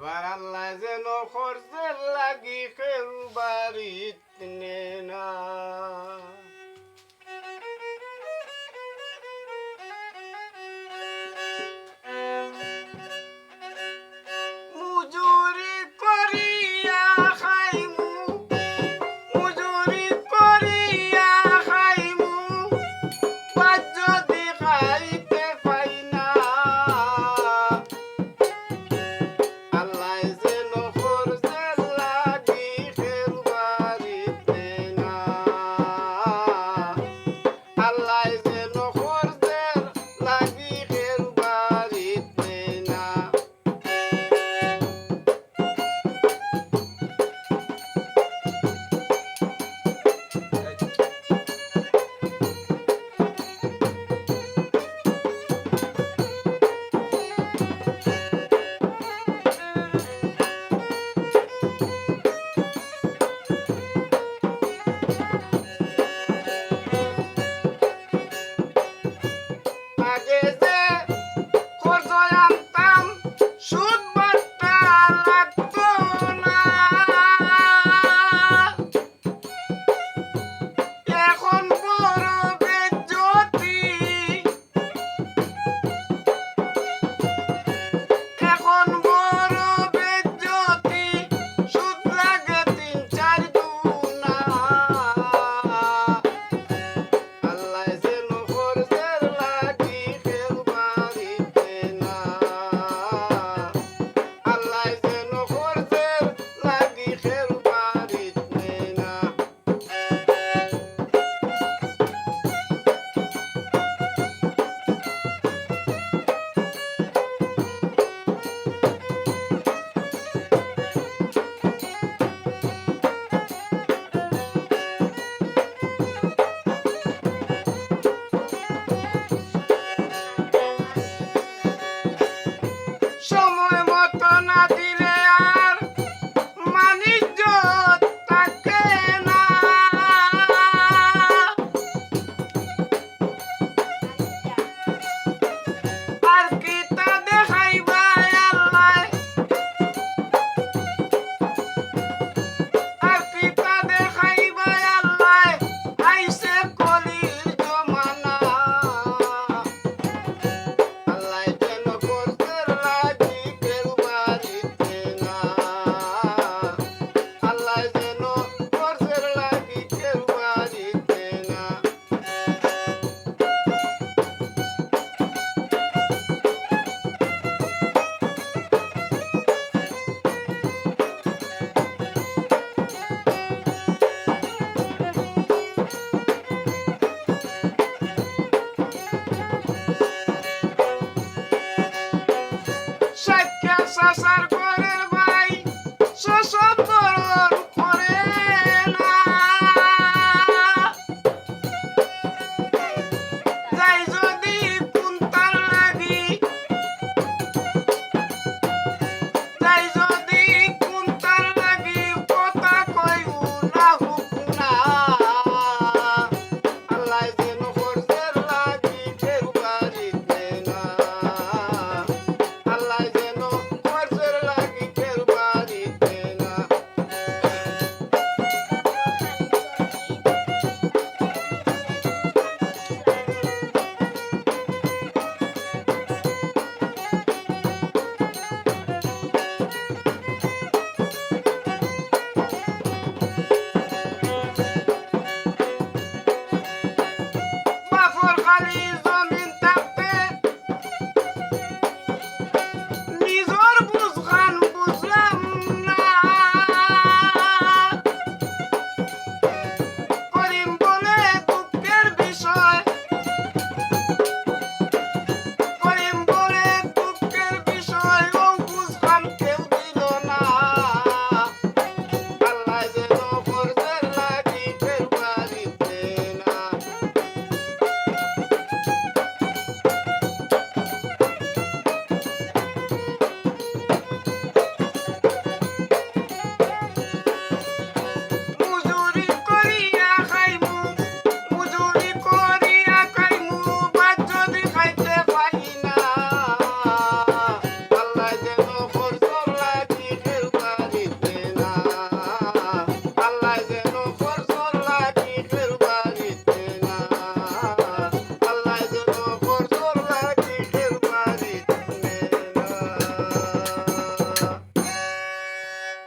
এবার আল্লাহ যেন খরচের লাগি কেউ বাড়িত নে না। মুজুরি করিয়া খাইমু, মুজুরি করিয়া খাইমু, বাদ যদি খাইতে পাই না, আল্লাহ যেন খরচের লাগি কেউ বাড়িত নে না। আল্লাহ যেন খরচের লাগি কেউ বাড়িত নে না। আগে যে খরচ আনতাম সুদ বাট্টা লাগতো না, এখন বড় বেজ্জতি, এখন বড় বেজ্জতি, সুদ লাগে ৩-৪ গুণা। আল্লাহ যেন খরচের লাগি কেউ বাড়িত নে না। আল্লাহ যেন খরচের লাগি কেউ বাড়িত নে না। সময় মতো না দিলে আর মানিজ্য থাকে না। আর কি তা দেখাইবা আল্লাহ, আর কি তা দেখাইবা আল্লাহ, আইছে কলির জমানা। আল্লাহ যেন খরচের লাগি কেউ বাড়িত নে না। আল্লাহ যেন খরচের লাগি কেউ বাড়িত নে না। সাক্ষা সাসার ঘরের ভাই সশব্দরণ করে না। যাই যদি কুন্তার লাগি, যাই যদি কুন্তার লাগি, কথা কই উনা হুকুনা। আল্লাহ যেন খরচের লাগি কেউ বাড়িত নে না। আল্লাহ যেন খরচের লাগি কেউ বাড়িত নে না। বাফর খালি জমি